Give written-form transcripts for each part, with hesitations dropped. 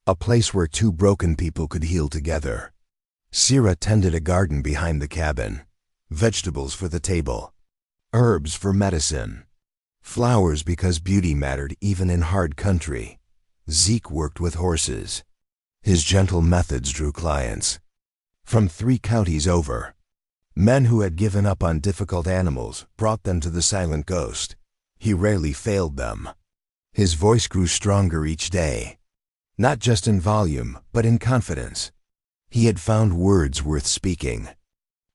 a place where two broken people could heal together. Sira tended a garden behind the cabin, vegetables for the table, herbs for medicine, flowers because beauty mattered even in hard country. Zeke worked with horses. His gentle methods drew clients from 3 counties over. Men who had given up on difficult animals brought them to the silent ghost. He rarely failed them. His voice grew stronger each day, not just in volume, but in confidence. He had found words worth speaking.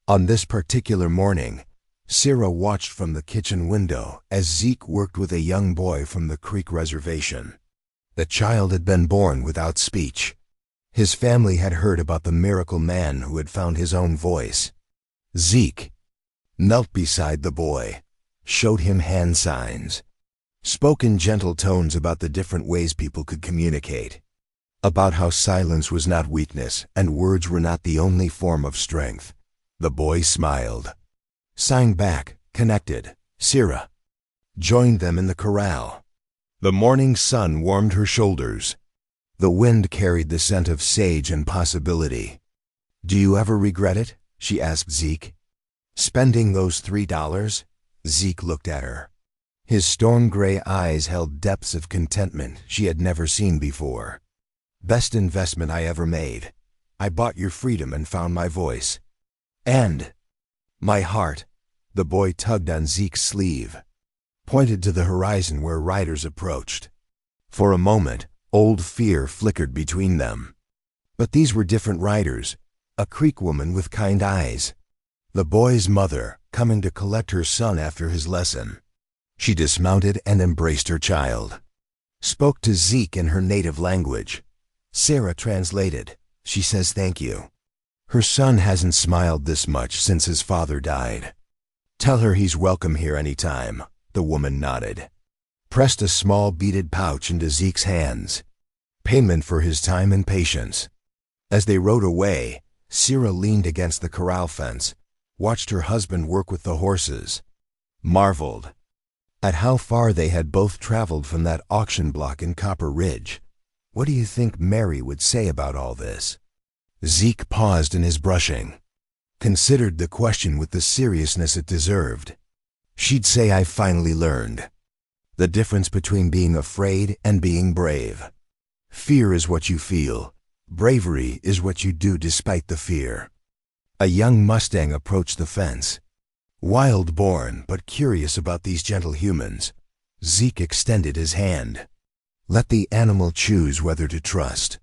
On this particular morning, Sira watched from the kitchen window as Zeke worked with a young boy from the Creek Reservation. The child had been born without speech. His family had heard about the miracle man who had found his own voice. Zeke knelt beside the boy, showed him hand signs, spoke in gentle tones about the different ways people could communicate, about how silence was not weakness and words were not the only form of strength. The boy smiled, signed back, connected. Sira joined them in the corral. The morning sun warmed her shoulders. The wind carried the scent of sage and possibility. "Do you ever regret it?" she asked Zeke. "Spending those $3? Zeke looked at her. His storm-gray eyes held depths of contentment she had never seen before. "Best investment I ever made. I bought your freedom and found my voice. And my heart." The boy tugged on Zeke's sleeve, pointed to the horizon where riders approached. For a moment, old fear flickered between them. But these were different riders, a Creek woman with kind eyes, the boy's mother coming to collect her son after his lesson. She dismounted and embraced her child, spoke to Zeke in her native language. Sira translated. "She says thank you. Her son hasn't smiled this much since his father died. Tell her he's welcome here anytime." The woman nodded, pressed a small beaded pouch into Zeke's hands, payment for his time and patience. As they rode away, Sira leaned against the corral fence, watched her husband work with the horses, marveled at how far they had both traveled from that auction block in Copper Ridge. "What do you think Mary would say about all this?" Zeke paused in his brushing, considered the question with the seriousness it deserved. "She'd say I finally learned the difference between being afraid and being brave. Fear is what you feel. Bravery is what you do despite the fear." A young Mustang approached the fence. Wild-born but curious about these gentle humans, Zeke extended his hand. Let the animal choose whether to trust.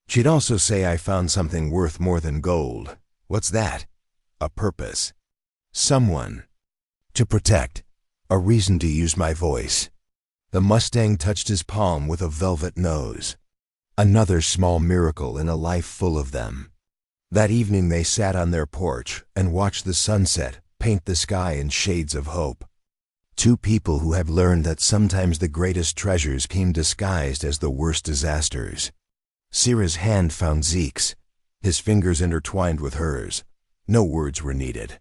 "She'd also say I found something worth more than gold." "What's that?" "A purpose. Someone to protect. A reason to use my voice." The Mustang touched his palm with a velvet nose. Another small miracle in a life full of them. That evening they sat on their porch and watched the sunset paint the sky in shades of hope. Two people who have learned that sometimes the greatest treasures came disguised as the worst disasters. Sira's hand found Zeke's, his fingers intertwined with hers. No words were needed.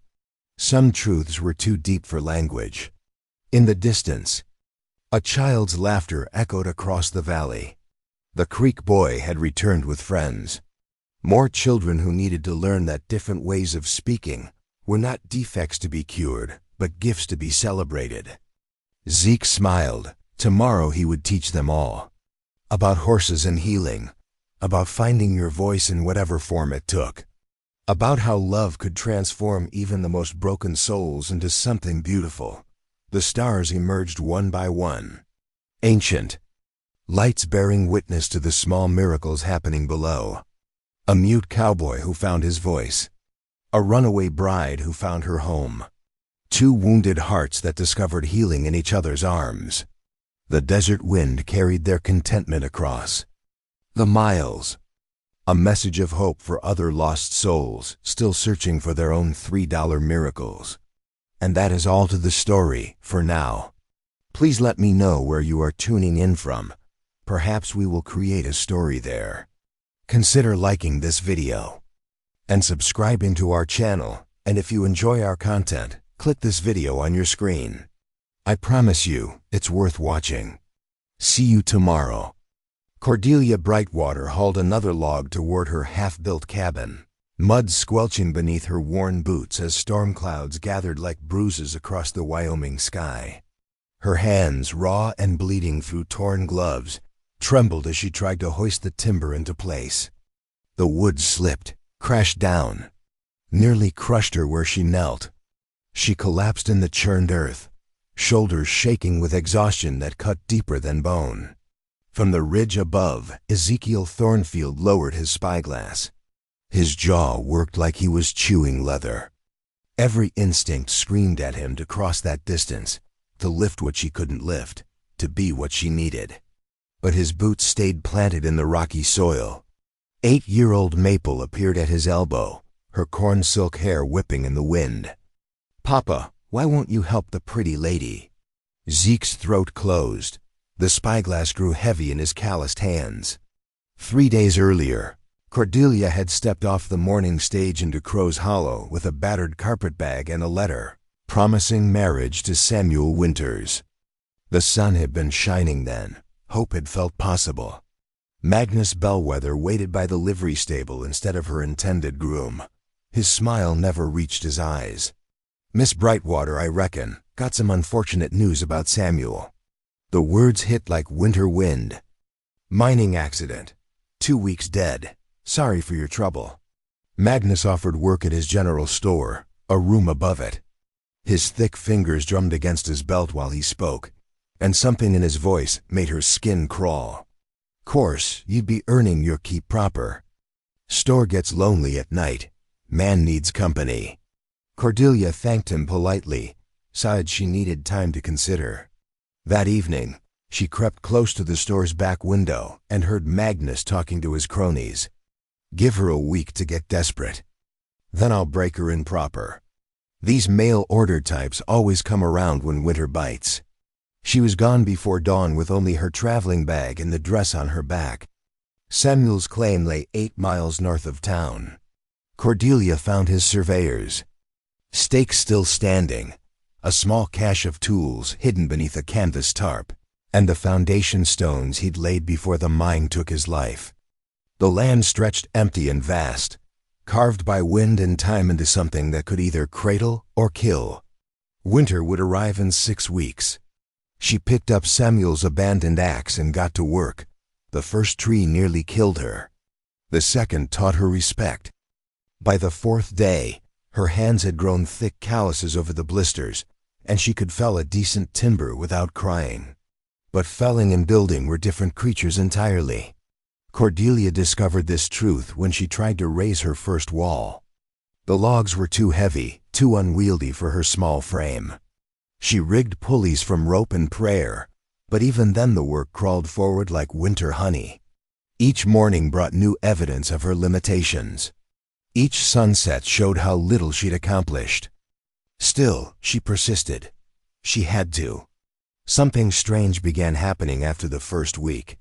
Some truths were too deep for language. In the distance, a child's laughter echoed across the valley. The Creek boy had returned with friends. More children who needed to learn that different ways of speaking were not defects to be cured, but gifts to be celebrated. Zeke smiled. Tomorrow he would teach them all. About horses and healing. About finding your voice in whatever form it took. About how love could transform even the most broken souls into something beautiful. The stars emerged one by one. Ancient lights bearing witness to the small miracles happening below. A mute cowboy who found his voice. A runaway bride who found her home. Two wounded hearts that discovered healing in each other's arms. The desert wind carried their contentment across the miles. A message of hope for other lost souls still searching for their own $3 miracles. And that is all to the story for now. Please let me know where you are tuning in from. Perhaps we will create a story there. Consider liking this video and subscribing to our channel. And if you enjoy our content, click this video on your screen. I promise you, it's worth watching. See you tomorrow. Cordelia Brightwater hauled another log toward her half-built cabin, mud squelching beneath her worn boots as storm clouds gathered like bruises across the Wyoming sky. Her hands, raw and bleeding through torn gloves, trembled as she tried to hoist the timber into place. The wood slipped, crashed down, nearly crushed her where she knelt. She collapsed in the churned earth, shoulders shaking with exhaustion that cut deeper than bone. From the ridge above, Ezekiel Thornfield lowered his spyglass. His jaw worked like he was chewing leather. Every instinct screamed at him to cross that distance, to lift what she couldn't lift, to be what she needed. But his boots stayed planted in the rocky soil. 8-year-old Maple appeared at his elbow, her corn silk hair whipping in the wind. "Papa, why won't you help the pretty lady?" Zeke's throat closed. The spyglass grew heavy in his calloused hands. 3 days earlier, Cordelia had stepped off the morning stage into Crow's Hollow with a battered carpetbag and a letter, promising marriage to Samuel Winters. The sun had been shining then. Hope had felt possible. Magnus Bellwether waited by the livery stable instead of her intended groom. His smile never reached his eyes. "Miss Brightwater, I reckon, got some unfortunate news about Samuel." The words hit like winter wind. "Mining accident. 2 weeks dead. Sorry for your trouble." Magnus offered work at his general store, a room above it. His thick fingers drummed against his belt while he spoke, and something in his voice made her skin crawl. "Course, you'd be earning your keep proper. Store gets lonely at night. Man needs company." Cordelia thanked him politely, sighed she needed time to consider. That evening, she crept close to the store's back window and heard Magnus talking to his cronies. "Give her a week to get desperate. Then I'll break her in proper. These mail-order types always come around when winter bites." She was gone before dawn with only her traveling bag and the dress on her back. Samuel's claim lay 8 miles north of town. Cordelia found his surveyors. Stakes still standing, a small cache of tools hidden beneath a canvas tarp, and the foundation stones he'd laid before the mine took his life. The land stretched empty and vast, carved by wind and time into something that could either cradle or kill. Winter would arrive in 6 weeks. She picked up Samuel's abandoned axe and got to work. The first tree nearly killed her. The second taught her respect. By the 4th day, her hands had grown thick calluses over the blisters, and she could fell a decent timber without crying. But felling and building were different creatures entirely. Cordelia discovered this truth when she tried to raise her first wall. The logs were too heavy, too unwieldy for her small frame. She rigged pulleys from rope and prayer, but even then the work crawled forward like winter honey. Each morning brought new evidence of her limitations. Each sunset showed how little she'd accomplished. Still, she persisted. She had to. Something strange began happening after the first week.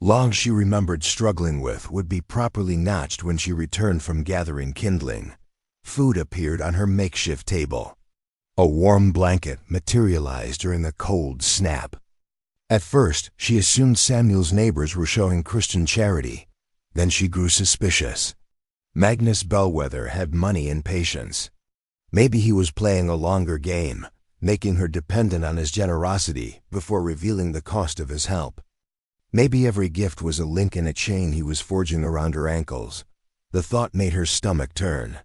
Logs she remembered struggling with would be properly notched when she returned from gathering kindling. Food appeared on her makeshift table. A warm blanket materialized during the cold snap. At first, she assumed Samuel's neighbors were showing Christian charity. Then she grew suspicious. Magnus Bellwether had money and patience. Maybe he was playing a longer game, making her dependent on his generosity before revealing the cost of his help. Maybe every gift was a link in a chain he was forging around her ankles. The thought made her stomach turn.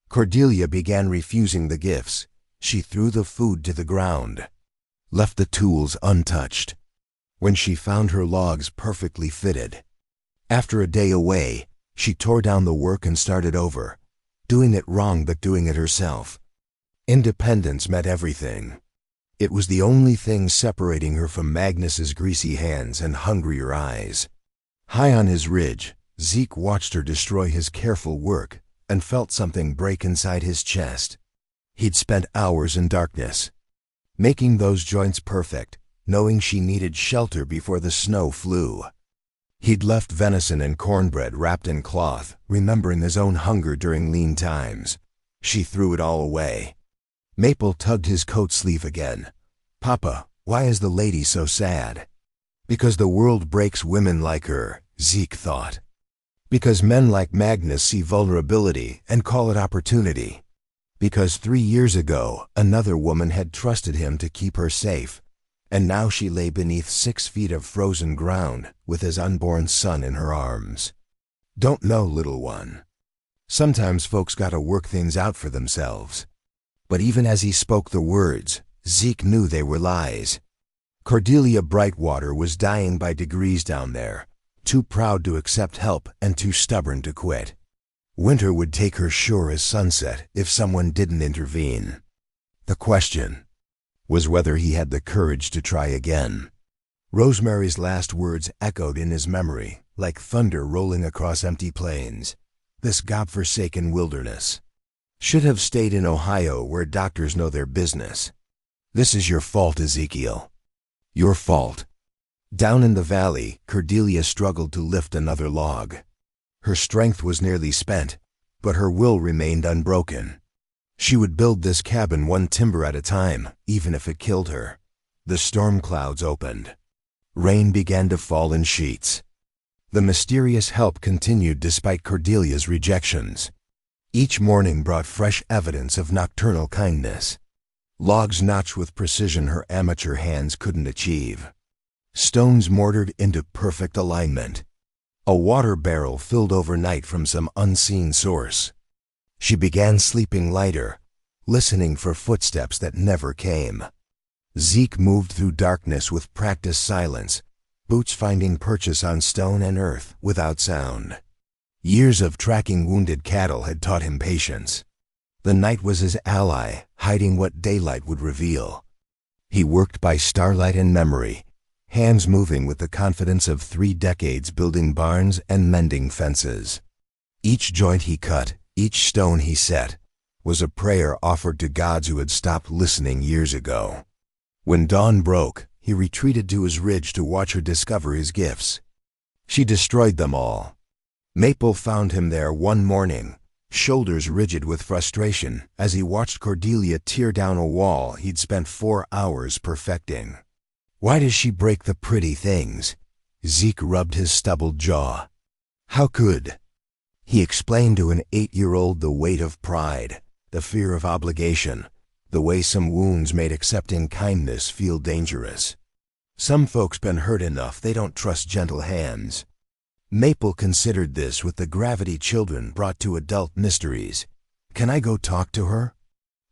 Cordelia began refusing the gifts. She threw the food to the ground, left the tools untouched. When she found her logs perfectly fitted. After a day away, she tore down the work and started over, doing it wrong but doing it herself. Independence meant everything. It was the only thing separating her from Magnus's greasy hands and hungrier eyes. High on his ridge, Zeke watched her destroy his careful work and felt something break inside his chest. He'd spent hours in darkness, making those joints perfect, knowing she needed shelter before the snow flew. He'd left venison and cornbread wrapped in cloth, remembering his own hunger during lean times. She threw it all away. Maple tugged his coat sleeve again. "Papa, why is the lady so sad?" Because the world breaks women like her, Zeke thought. Because men like Magnus see vulnerability and call it opportunity. Because 3 years ago, another woman had trusted him to keep her safe, and now she lay beneath 6 feet of frozen ground with his unborn son in her arms. Don't know, little one. Sometimes folks gotta work things out for themselves. But even as he spoke the words, Zeke knew they were lies. Cordelia Brightwater was dying by degrees down there, too proud to accept help and too stubborn to quit. Winter would take her sure as sunset if someone didn't intervene. The question was whether he had the courage to try again. Rosemary's last words echoed in his memory like thunder rolling across empty plains. This godforsaken wilderness. Should have stayed in Ohio where doctors know their business. This is your fault, Ezekiel. Your fault. Down in the valley, Cordelia struggled to lift another log. Her strength was nearly spent, but her will remained unbroken. She would build this cabin one timber at a time, even if it killed her. The storm clouds opened. Rain began to fall in sheets. The mysterious help continued despite Cordelia's rejections. Each morning brought fresh evidence of nocturnal kindness. Logs notched with precision her amateur hands couldn't achieve. Stones mortared into perfect alignment. A water barrel filled overnight from some unseen source. She began sleeping lighter, listening for footsteps that never came. Zeke moved through darkness with practiced silence, boots finding purchase on stone and earth without sound. Years of tracking wounded cattle had taught him patience. The night was his ally, hiding what daylight would reveal. He worked by starlight and memory, hands moving with the confidence of 3 decades building barns and mending fences. Each joint he cut, each stone he set, was a prayer offered to gods who had stopped listening years ago. When dawn broke, he retreated to his ridge to watch her discover his gifts. She destroyed them all. Maple found him there one morning, shoulders rigid with frustration, as he watched Cordelia tear down a wall he'd spent 4 hours perfecting. Why does she break the pretty things? Zeke rubbed his stubbled jaw. How could? He explained to an 8-year-old the weight of pride, the fear of obligation, the way some wounds made accepting kindness feel dangerous. Some folks been hurt enough they don't trust gentle hands. Maple considered this with the gravity children brought to adult mysteries. Can I go talk to her?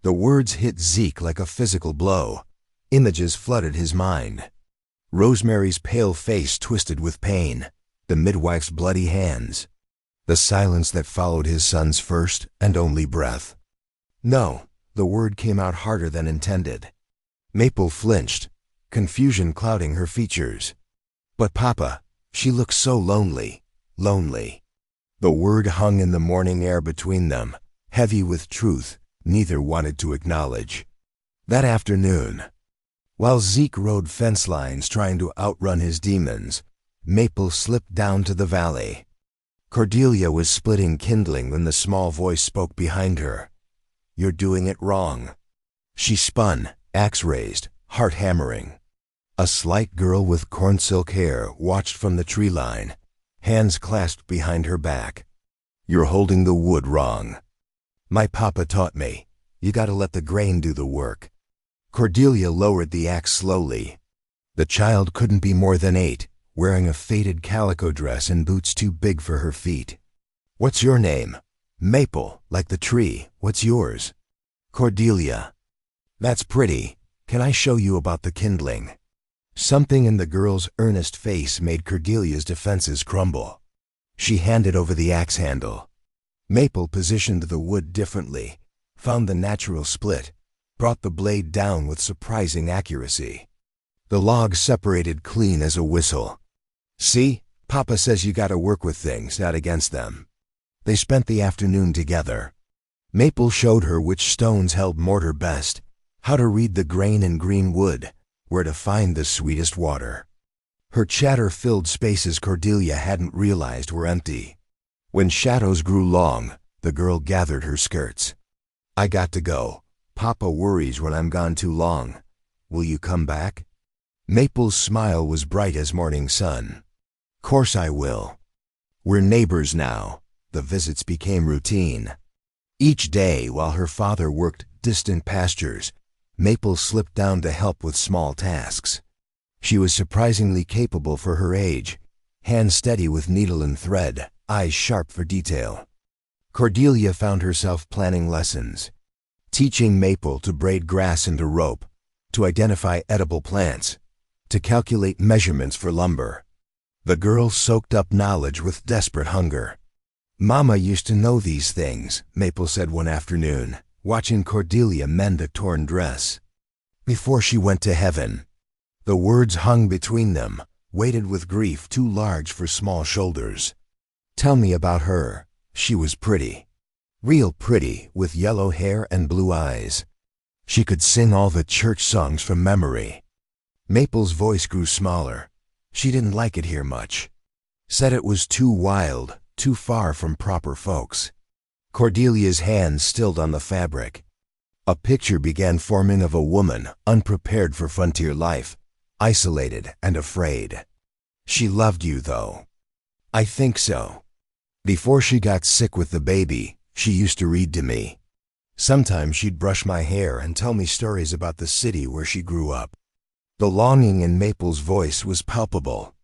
The words hit Zeke like a physical blow. Images flooded his mind. Rosemary's pale face twisted with pain, the midwife's bloody hands, the silence that followed his son's first and only breath. No, the word came out harder than intended. Maple flinched, confusion clouding her features. But Papa, she looks so lonely, lonely. The word hung in the morning air between them, heavy with truth neither wanted to acknowledge. That afternoon, while Zeke rode fence lines trying to outrun his demons, Maple slipped down to the valley. Cordelia was splitting kindling when the small voice spoke behind her. You're doing it wrong. She spun, axe raised, heart hammering. A slight girl with cornsilk hair watched from the tree line, hands clasped behind her back. You're holding the wood wrong. My papa taught me, you gotta let the grain do the work. Cordelia lowered the axe slowly. The child couldn't be more than 8, wearing a faded calico dress and boots too big for her feet. What's your name? Maple, like the tree. What's yours? Cordelia. That's pretty. Can I show you about the kindling? Something in the girl's earnest face made Cordelia's defenses crumble. She handed over the axe handle. Maple positioned the wood differently, found the natural split, brought the blade down with surprising accuracy. The log separated clean as a whistle. See, Papa says you gotta work with things, not against them. They spent the afternoon together. Maple showed her which stones held mortar best, how to read the grain in green wood, where to find the sweetest water. Her chatter filled spaces Cordelia hadn't realized were empty. When shadows grew long, the girl gathered her skirts. I got to go. Papa worries when I'm gone too long. Will you come back? Maple's smile was bright as morning sun. "Course I will. We're neighbors now." The visits became routine. Each day, while her father worked distant pastures, Maple slipped down to help with small tasks. She was surprisingly capable for her age, hands steady with needle and thread, eyes sharp for detail. Cordelia found herself planning lessons, teaching Maple to braid grass into rope, to identify edible plants, to calculate measurements for lumber. The girl soaked up knowledge with desperate hunger. "Mama used to know these things," Maple said one afternoon, watching Cordelia mend a torn dress. "Before she went to heaven." The words hung between them, weighted with grief too large for small shoulders. "Tell me about her." She was pretty. Real pretty, with yellow hair and blue eyes. She could sing all the church songs from memory. Maple's voice grew smaller. She didn't like it here much. Said it was too wild, too far from proper folks. Cordelia's hands stilled on the fabric. A picture began forming of a woman unprepared for frontier life, isolated and afraid. "She loved you, though." "I think so. Before she got sick with the baby, she used to read to me. Sometimes she'd brush my hair and tell me stories about the city where she grew up." The longing in Maple's voice was palpable.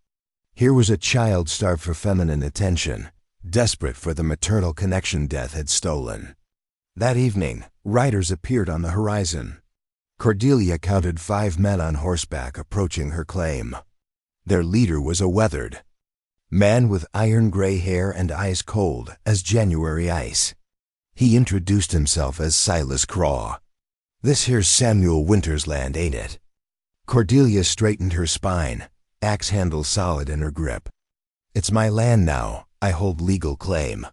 Here was a child starved for feminine attention, desperate for the maternal connection death had stolen. That evening, riders appeared on the horizon. Cordelia counted 5 men on horseback approaching her claim. Their leader was a weathered man with iron-gray hair and eyes cold as January ice. He introduced himself as Silas Craw. "This here's Samuel Winter's land, ain't it?" Cordelia straightened her spine, axe handle solid in her grip. "It's my land now. I hold legal claim."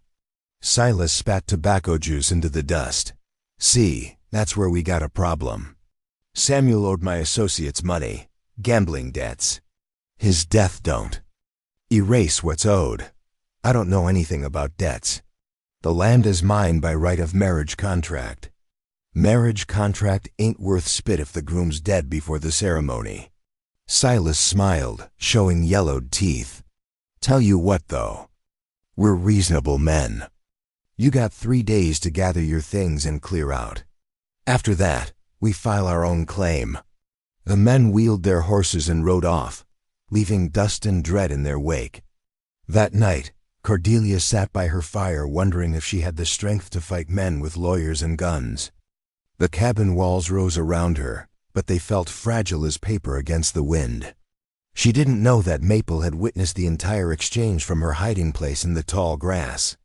Silas spat tobacco juice into the dust. "See, that's where we got a problem. Samuel owed my associates money, gambling debts. His death don't erase what's owed. I don't know anything about debts. The land is mine by right of marriage contract. Marriage contract ain't worth spit if the groom's dead before the ceremony." Silas smiled, showing yellowed teeth. "Tell you what, though. We're reasonable men. You got 3 days to gather your things and clear out. After that, we file our own claim." The men wheeled their horses and rode off, leaving dust and dread in their wake. That night, Cordelia sat by her fire wondering if she had the strength to fight men with lawyers and guns. The cabin walls rose around her, but they felt fragile as paper against the wind. She didn't know that Maple had witnessed the entire exchange from her hiding place in the tall grass,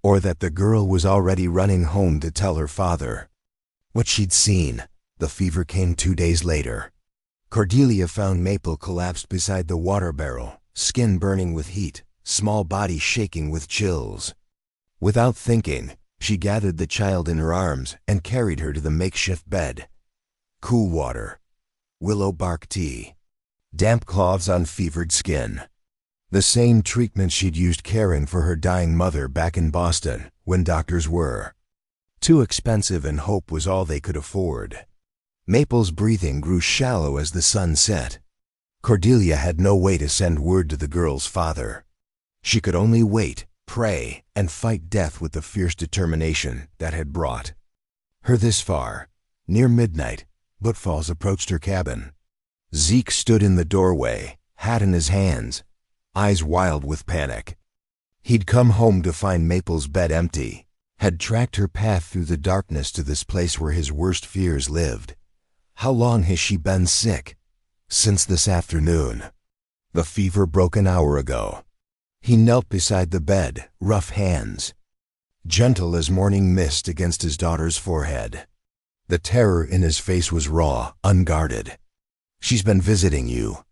or that the girl was already running home to tell her father what she'd seen. The fever came 2 days later. Cordelia found Maple collapsed beside the water barrel, skin burning with heat, small body shaking with chills. Without thinking, she gathered the child in her arms and carried her to the makeshift bed. Cool water, willow bark tea, damp cloths on fevered skin. The same treatment she'd used caring for her dying mother back in Boston when doctors were too expensive and hope was all they could afford. Maple's breathing grew shallow as the sun set. Cordelia had no way to send word to the girl's father. She could only wait, pray, and fight death with the fierce determination that had brought her this far. Near midnight, footfalls approached her cabin. Zeke stood in the doorway, hat in his hands, eyes wild with panic. He'd come home to find Maple's bed empty, had tracked her path through the darkness to this place where his worst fears lived. "How long has she been sick?" "Since this afternoon. The fever broke an hour ago." He knelt beside the bed, rough hands gentle as morning mist against his daughter's forehead. The terror in his face was raw, unguarded. "She's been visiting you."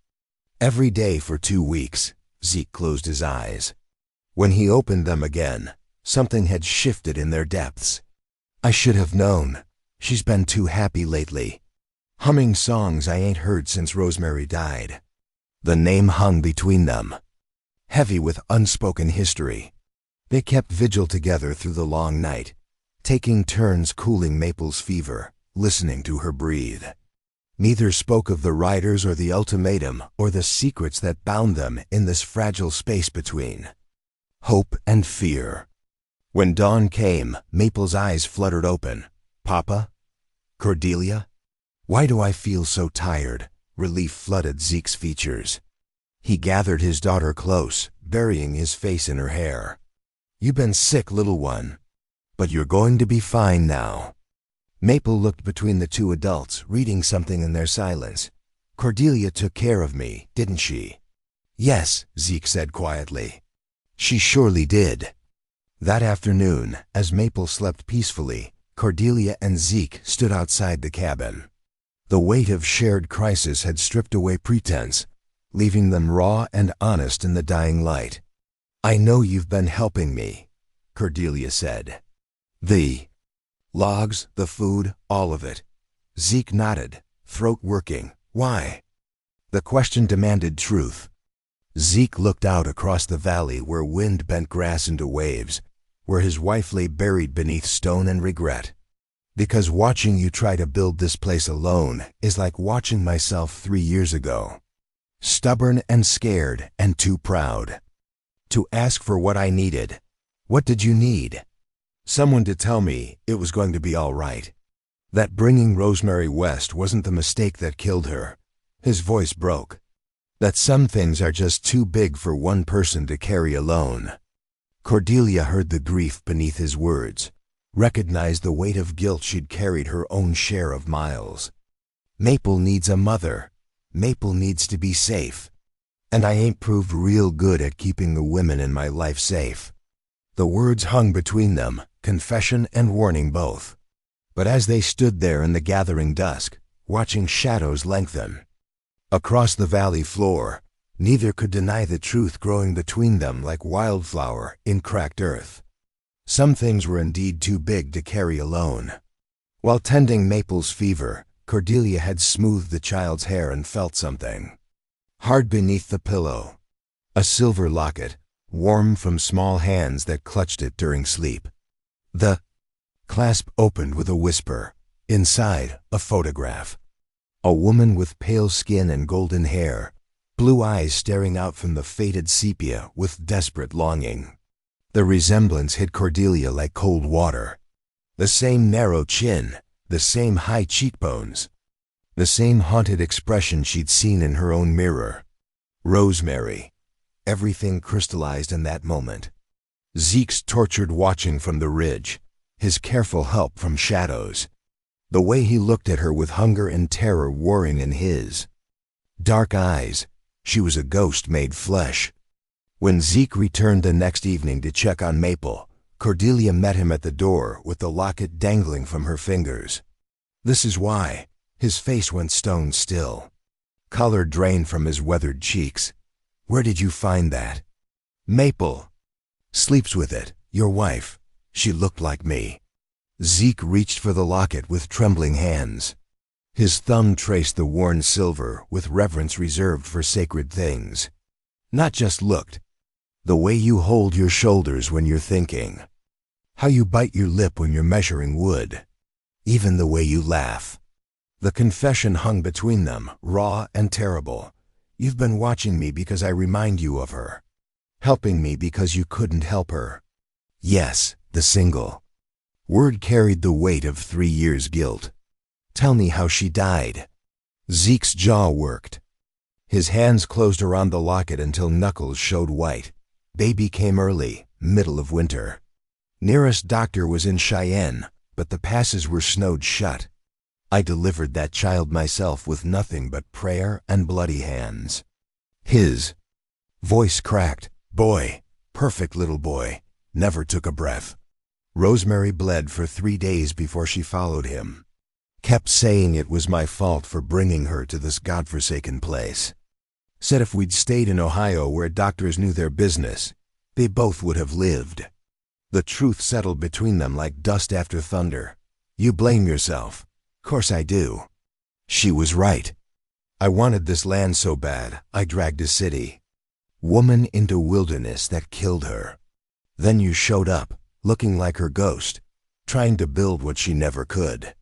"Every day for 2 weeks." Zeke closed his eyes. When he opened them again, something had shifted in their depths. "I should have known. She's been too happy lately. Humming songs I ain't heard since Rosemary died." The name hung between them, heavy with unspoken history. They kept vigil together through the long night, taking turns cooling Maple's fever, listening to her breathe. Neither spoke of the riders or the ultimatum or the secrets that bound them in this fragile space between hope and fear. When dawn came, Maple's eyes fluttered open. Papa? Cordelia? Why do I feel so tired? Relief flooded Zeke's features. He gathered his daughter close, burying his face in her hair. You've been sick, little one. But you're going to be fine now. Maple looked between the two adults, reading something in their silence. Cordelia took care of me, didn't she? Yes, Zeke said quietly. She surely did. That afternoon, as Maple slept peacefully, Cordelia and Zeke stood outside the cabin. The weight of shared crisis had stripped away pretense, leaving them raw and honest in the dying light. I know you've been helping me, Cordelia said. The logs, the food, all of it. Zeke nodded, throat working. Why? The question demanded truth. Zeke looked out across the valley where wind bent grass into waves, where his wife lay buried beneath stone and regret. Because watching you try to build this place alone is like watching myself 3 years ago. Stubborn and scared and too proud. To ask for what I needed. What did you need? Someone to tell me it was going to be all right. That bringing Rosemary west wasn't the mistake that killed her. His voice broke. That some things are just too big for one person to carry alone. Cordelia heard the grief beneath his words, recognized the weight of guilt she'd carried her own share of miles. Maple needs a mother. Maple needs to be safe. And I ain't proved real good at keeping the women in my life safe. The words hung between them, confession and warning both. But as they stood there in the gathering dusk, watching shadows lengthen across the valley floor, neither could deny the truth growing between them like wildflower in cracked earth. Some things were indeed too big to carry alone. While tending Maple's fever, Cordelia had smoothed the child's hair and felt something. Hard beneath the pillow. A silver locket, warm from small hands that clutched it during sleep. The clasp opened with a whisper. Inside, a photograph. A woman with pale skin and golden hair, blue eyes staring out from the faded sepia with desperate longing. The resemblance hit Cordelia like cold water. The same narrow chin, the same high cheekbones, the same haunted expression she'd seen in her own mirror. Rosemary. Everything crystallized in that moment. Zeke's tortured watching from the ridge, his careful help from shadows. The way he looked at her with hunger and terror warring in his dark eyes. She was a ghost made flesh. When Zeke returned the next evening to check on Maple, Cordelia met him at the door with the locket dangling from her fingers. This is why. His face went stone still. Color drained from his weathered cheeks. Where did you find that? Maple. Sleeps with it. Your wife. She looked like me. Zeke reached for the locket with trembling hands. His thumb traced the worn silver with reverence reserved for sacred things. Not just looked. The way you hold your shoulders when you're thinking. How you bite your lip when you're measuring wood. Even the way you laugh. The confession hung between them, raw and terrible. You've been watching me because I remind you of her. Helping me because you couldn't help her. Yes, the single. Word carried the weight of 3 years' guilt. Tell me how she died. Zeke's jaw worked. His hands closed around the locket until knuckles showed white. Baby came early, middle of winter. Nearest doctor was in Cheyenne, but the passes were snowed shut. I delivered that child myself with nothing but prayer and bloody hands. His voice cracked. Boy, perfect little boy, never took a breath. Rosemary bled for 3 days before she followed him. Kept saying it was my fault for bringing her to this godforsaken place. Said if we'd stayed in Ohio where doctors knew their business, they both would have lived. The truth settled between them like dust after thunder. You blame yourself. Course I do. She was right. I wanted this land so bad, I dragged a city. Woman into wilderness that killed her. Then you showed up, looking like her ghost, trying to build what she never could.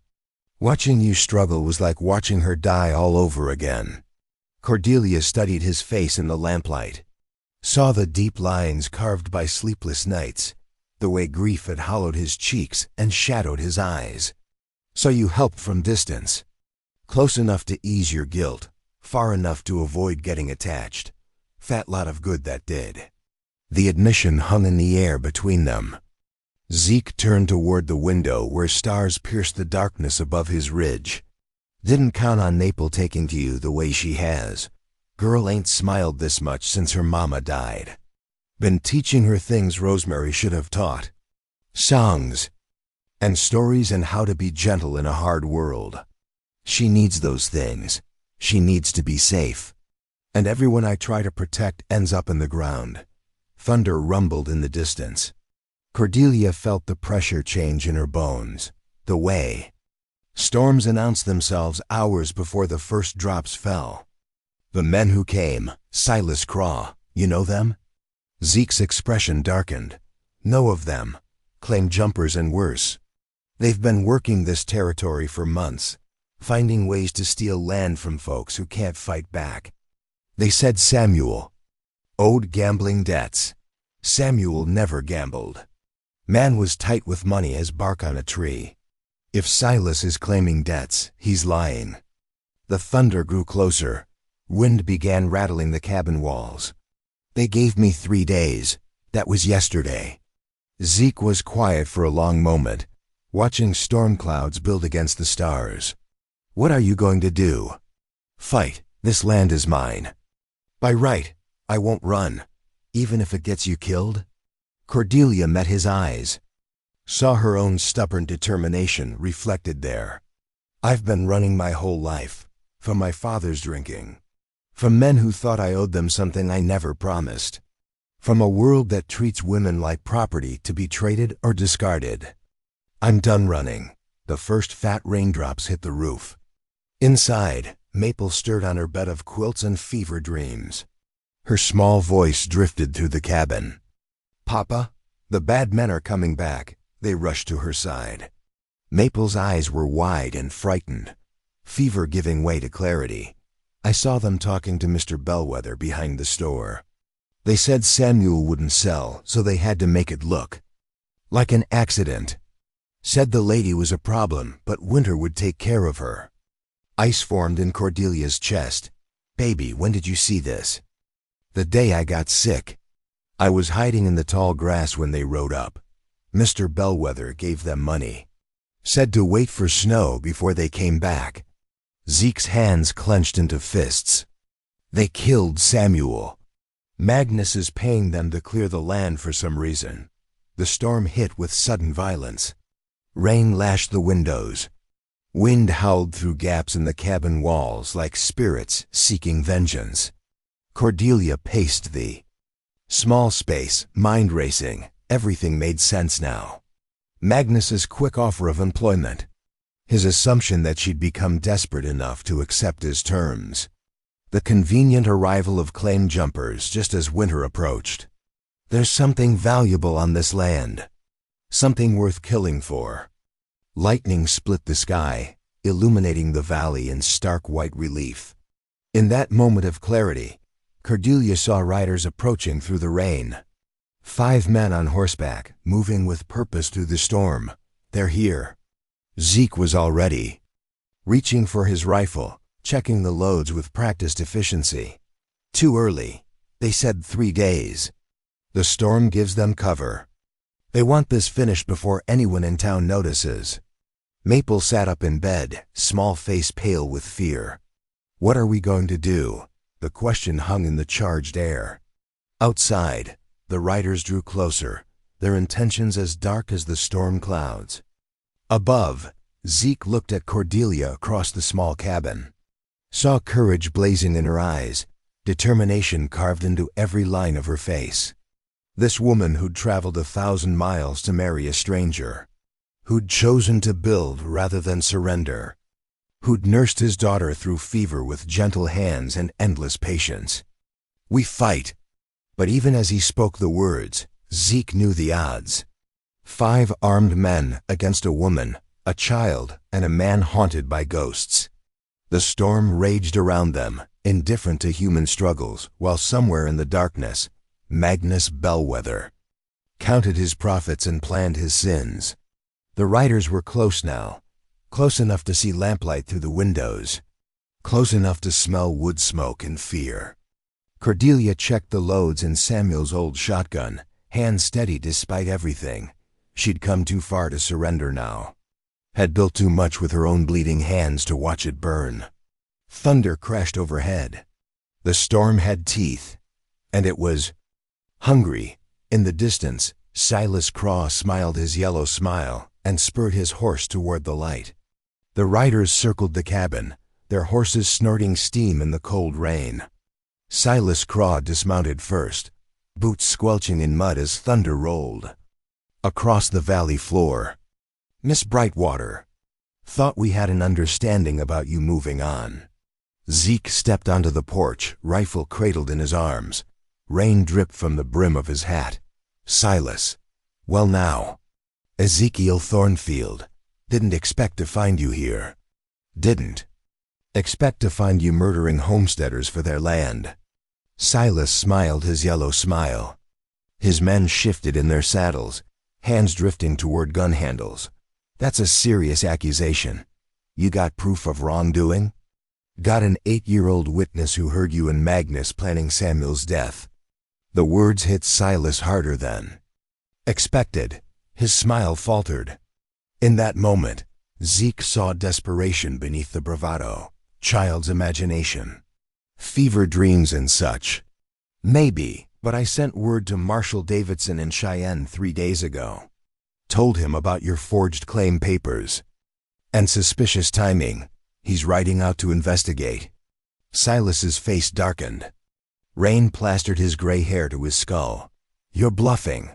Watching you struggle was like watching her die all over again. Cordelia studied his face in the lamplight, saw the deep lines carved by sleepless nights, the way grief had hollowed his cheeks and shadowed his eyes. So you helped from distance, close enough to ease your guilt, far enough to avoid getting attached. Fat lot of good that did. The admission hung in the air between them. Zeke turned toward the window where stars pierced the darkness above his ridge. Didn't count on Maple taking to you the way she has. Girl ain't smiled this much since her mama died. Been teaching her things Rosemary should have taught. Songs and stories and how to be gentle in a hard world. She needs those things. She needs to be safe. And everyone I try to protect ends up in the ground. Thunder rumbled in the distance. Cordelia felt the pressure change in her bones. The way. Storms announced themselves hours before the first drops fell. The men who came, Silas Craw, you know them? Zeke's expression darkened. Know of them. Claim jumpers and worse. They've been working this territory for months, finding ways to steal land from folks who can't fight back. They said Samuel owed gambling debts. Samuel never gambled. Man was tight with money as bark on a tree. If Silas is claiming debts, he's lying. The thunder grew closer. Wind began rattling the cabin walls. They gave me 3 days. That was yesterday. Zeke was quiet for a long moment, watching storm clouds build against the stars. What are you going to do? Fight. This land is mine. By right, I won't run, even if it gets you killed. Cordelia met his eyes, saw her own stubborn determination reflected there. I've been running my whole life, from my father's drinking, from men who thought I owed them something I never promised, from a world that treats women like property to be traded or discarded. I'm done running. The first fat raindrops hit the roof. Inside, Maple stirred on her bed of quilts and fever dreams. Her small voice drifted through the cabin. Papa, the bad men are coming back. They rushed to her side. Maple's eyes were wide and frightened, fever giving way to clarity. I saw them talking to Mr. Bellwether behind the store. They said Samuel wouldn't sell, so they had to make it look like an accident. Said the lady was a problem, but Winter would take care of her. Ice formed in Cordelia's chest. Baby, when did you see this? The day I got sick. I was hiding in the tall grass when they rode up. Mr. Bellwether gave them money. Said to wait for snow before they came back. Zeke's hands clenched into fists. They killed Samuel. Magnus is paying them to clear the land for some reason. The storm hit with sudden violence. Rain lashed the windows. Wind howled through gaps in the cabin walls like spirits seeking vengeance. Cordelia paced the small space, mind racing. Everything made sense now. Magnus's quick offer of employment. His assumption that she'd become desperate enough to accept his terms. The convenient arrival of claim jumpers just as winter approached. There's something valuable on this land. Something worth killing for. Lightning split the sky, illuminating the valley in stark white relief. In that moment of clarity, Cordelia saw riders approaching through the rain. 5 men on horseback, moving with purpose through the storm. They're here. Zeke was all ready, reaching for his rifle, checking the loads with practiced efficiency. Too early. They said 3 days. The storm gives them cover. They want this finished before anyone in town notices. Maple sat up in bed, small face pale with fear. What are we going to do? The question hung in the charged air. Outside, the riders drew closer, their intentions as dark as the storm clouds. Above, Zeke looked at Cordelia across the small cabin. Saw courage blazing in her eyes, determination carved into every line of her face. This woman who'd traveled 1,000 miles to marry a stranger. Who'd chosen to build rather than surrender. Who'd nursed his daughter through fever with gentle hands and endless patience. We fight. But even as he spoke the words, Zeke knew the odds. 5 armed men against a woman, a child, and a man haunted by ghosts. The storm raged around them, indifferent to human struggles, while somewhere in the darkness, Magnus Bellwether counted his profits and planned his sins. The riders were close now, close enough to see lamplight through the windows, close enough to smell wood smoke and fear. Cordelia checked the loads in Samuel's old shotgun, hands steady despite everything. She'd come too far to surrender now. Had built too much with her own bleeding hands to watch it burn. Thunder crashed overhead. The storm had teeth, and it was hungry. In the distance, Silas Craw smiled his yellow smile and spurred his horse toward the light. The riders circled the cabin, their horses snorting steam in the cold rain. Silas Craw dismounted first, boots squelching in mud as thunder rolled. Across the valley floor, "Miss Brightwater, thought we had an understanding about you moving on." Zeke stepped onto the porch, rifle cradled in his arms. Rain dripped from the brim of his hat. "Silas, well now, Ezekiel Thornfield, didn't expect to find you here. Didn't expect to find you murdering homesteaders for their land." Silas smiled his yellow smile. His men shifted in their saddles, hands drifting toward gun handles. "That's a serious accusation. You got proof of wrongdoing? Got an 8-year-old witness who heard you and Magnus planning Samuel's death?" The words hit Silas harder than expected. His smile faltered. In that moment, Zeke saw desperation beneath the bravado, child's imagination, fever dreams and such. "Maybe, but I sent word to Marshal Davidson in Cheyenne 3 days ago. Told him about your forged claim papers. And suspicious timing. He's riding out to investigate." Silas's face darkened. Rain plastered his gray hair to his skull. "You're bluffing."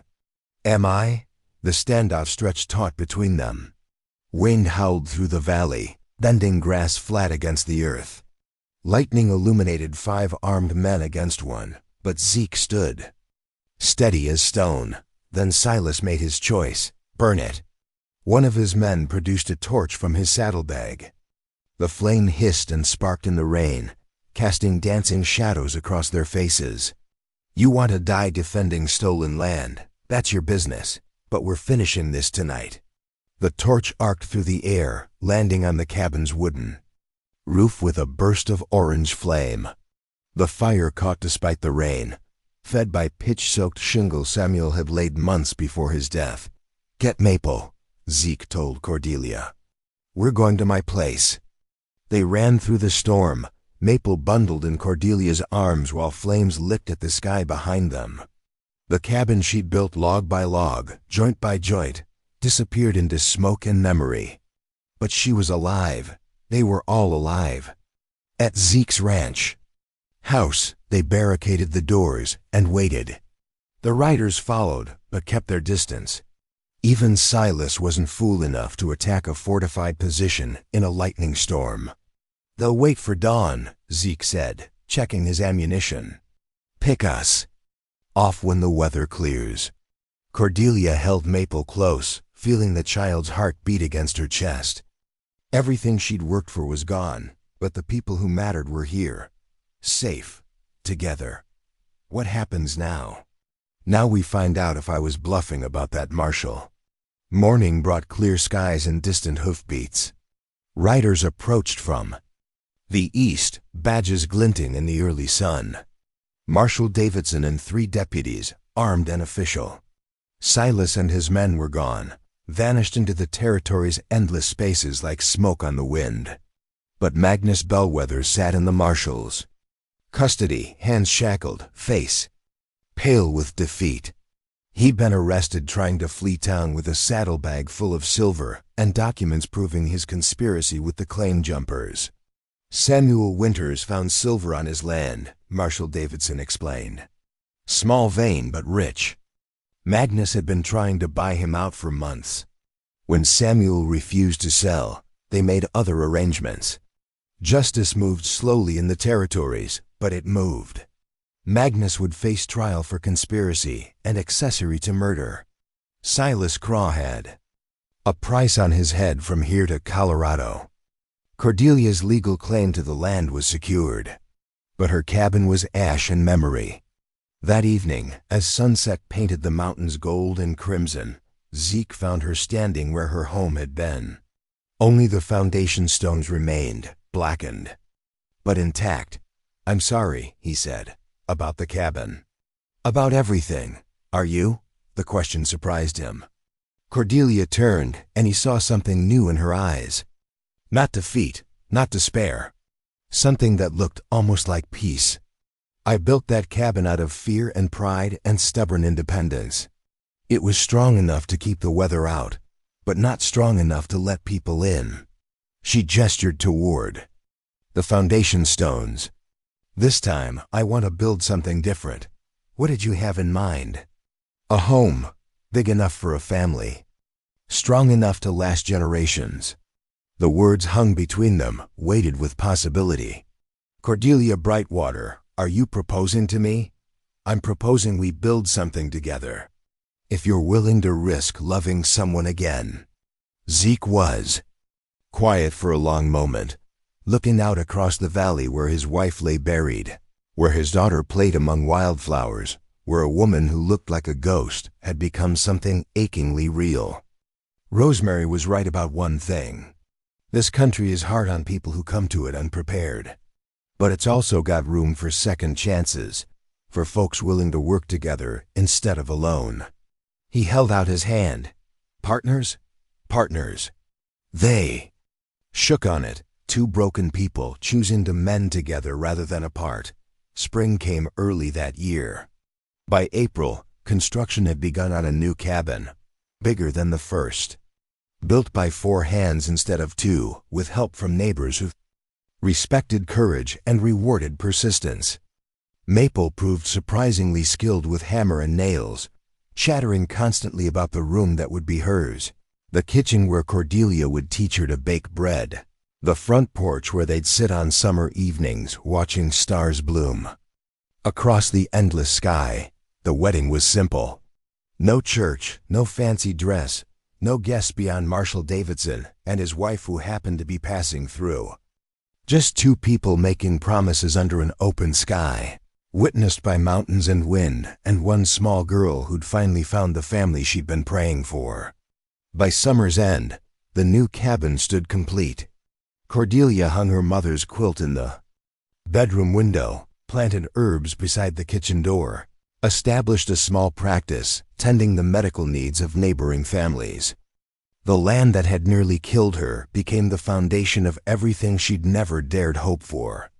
"Am I?" The standoff stretched taut between them. Wind howled through the valley, bending grass flat against the earth. Lightning illuminated 5 armed men against one, but Zeke stood steady as stone. Then Silas made his choice. Burn it. One of his men produced a torch from his saddlebag. The flame hissed and sparked in the rain, casting dancing shadows across their faces. "You want to die defending stolen land. That's your business, but we're finishing this tonight." The torch arced through the air, landing on the cabin's wooden roof with a burst of orange flame. The fire caught despite the rain, fed by pitch-soaked shingle Samuel had laid months before his death. "Get Maple," Zeke told Cordelia. "We're going to my place." They ran through the storm, Maple bundled in Cordelia's arms while flames licked at the sky behind them. The cabin she'd built log by log, joint by joint, disappeared into smoke and memory. But she was alive. They were all alive. At Zeke's ranch house, they barricaded the doors and waited. The riders followed, but kept their distance. Even Silas wasn't fool enough to attack a fortified position in a lightning storm. "They'll wait for dawn," Zeke said, checking his ammunition. "Pick us off when the weather clears." Cordelia held Maple close, feeling the child's heart beat against her chest. Everything she'd worked for was gone, but the people who mattered were here, safe, together. What happens now? Now we find out if I was bluffing about that marshal. Morning brought clear skies and distant hoofbeats. Riders approached from the east, badges glinting in the early sun. Marshal Davidson and 3 deputies, armed and official. Silas and his men were gone, vanished into the territory's endless spaces like smoke on the wind. But Magnus Bellwether sat in the marshal's custody, hands shackled, face pale with defeat. He'd been arrested trying to flee town with a saddlebag full of silver and documents proving his conspiracy with the claim jumpers. "Samuel Winters found silver on his land," Marshal Davidson explained. "Small vein, but rich. Magnus had been trying to buy him out for months. When Samuel refused to sell, they made other arrangements. Justice moved slowly in the territories, but it moved. Magnus would face trial for conspiracy and accessory to murder. Silas Craw had A price on his head from here to Colorado. Cordelia's legal claim to the land was secured, but her cabin was ash and memory. That evening, as sunset painted the mountains gold and crimson, Zeke found her standing where her home had been. Only the foundation stones remained, blackened, but intact. "I'm sorry," he said, "about the cabin." "About everything. Are you?" The question surprised him. Cordelia turned, and he saw something new in her eyes. Not defeat, not despair. Something that looked almost like peace. "I built that cabin out of fear and pride and stubborn independence. It was strong enough to keep the weather out, but not strong enough to let people in." She gestured toward the foundation stones. "This time, I want to build something different." "What did you have in mind?" "A home, big enough for a family, strong enough to last generations." The words hung between them, weighted with possibility. "Cordelia Brightwater, are you proposing to me?" "I'm proposing we build something together. If you're willing to risk loving someone again." Zeke was quiet for a long moment, looking out across the valley where his wife lay buried, where his daughter played among wildflowers, where a woman who looked like a ghost had become something achingly real. Rosemary was right about one thing. This country is hard on people who come to it unprepared. But it's also got room for second chances, for folks willing to work together instead of alone. He held out his hand. "Partners? Partners." They shook on it, two broken people choosing to mend together rather than apart. Spring came early that year. By April, construction had begun on a new cabin, bigger than the first. Built by 4 hands instead of 2, with help from neighbors who respected courage and rewarded persistence. Maple proved surprisingly skilled with hammer and nails, chattering constantly about the room that would be hers, the kitchen where Cordelia would teach her to bake bread, the front porch where they'd sit on summer evenings watching stars bloom. Across the endless sky, the wedding was simple. No church, no fancy dress, no guests beyond Marshall Davidson and his wife who happened to be passing through. Just 2 people making promises under an open sky, witnessed by mountains and wind, and one small girl who'd finally found the family she'd been praying for. By summer's end, the new cabin stood complete. Cordelia hung her mother's quilt in the bedroom window, planted herbs beside the kitchen door, established a small practice tending the medical needs of neighboring families. The land that had nearly killed her became the foundation of everything she'd never dared hope for.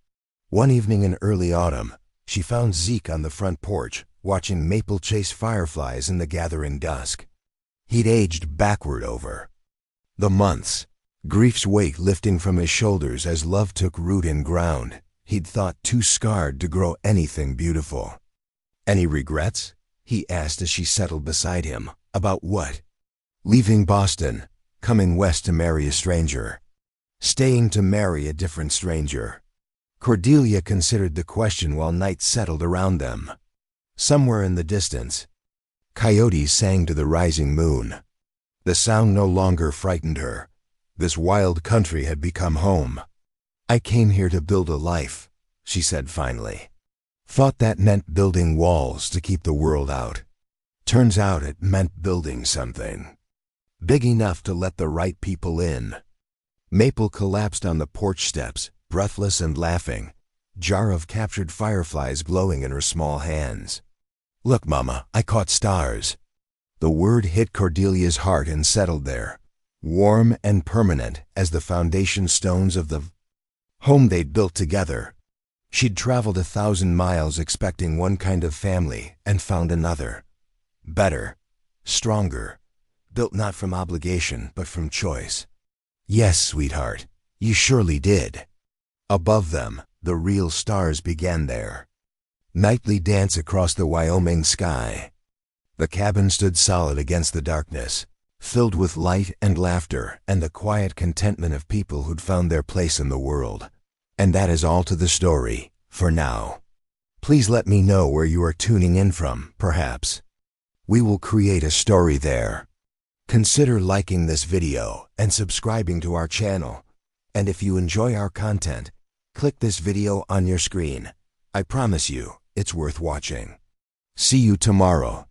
One evening in early autumn, she found Zeke on the front porch, watching Maple chase fireflies in the gathering dusk. He'd aged backward over the months, grief's weight lifting from his shoulders as love took root in ground he'd thought too scarred to grow anything beautiful. "Any regrets?" he asked as she settled beside him. "About what?" "Leaving Boston, coming west to marry a stranger. Staying to marry a different stranger." Cordelia considered the question while night settled around them. Somewhere in the distance, coyotes sang to the rising moon. The sound no longer frightened her. This wild country had become home. "I came here to build a life," she said finally. "Thought that meant building walls to keep the world out. Turns out it meant building something big enough to let the right people in." Maple collapsed on the porch steps, breathless and laughing, jar of captured fireflies glowing in her small hands. "Look, Mama, I caught stars." The word hit Cordelia's heart and settled there, warm and permanent as the foundation stones of the home they'd built together. She'd traveled 1,000 miles expecting one kind of family and found another. Better, stronger, built not from obligation but from choice. "Yes, sweetheart, you surely did." Above them, the real stars began their nightly dance across the Wyoming sky. The cabin stood solid against the darkness, filled with light and laughter and the quiet contentment of people who'd found their place in the world. And that is all to the story, for now. Please let me know where you are tuning in from, perhaps. We will create a story there. Consider liking this video and subscribing to our channel. And if you enjoy our content, click this video on your screen. I promise you, it's worth watching. See you tomorrow.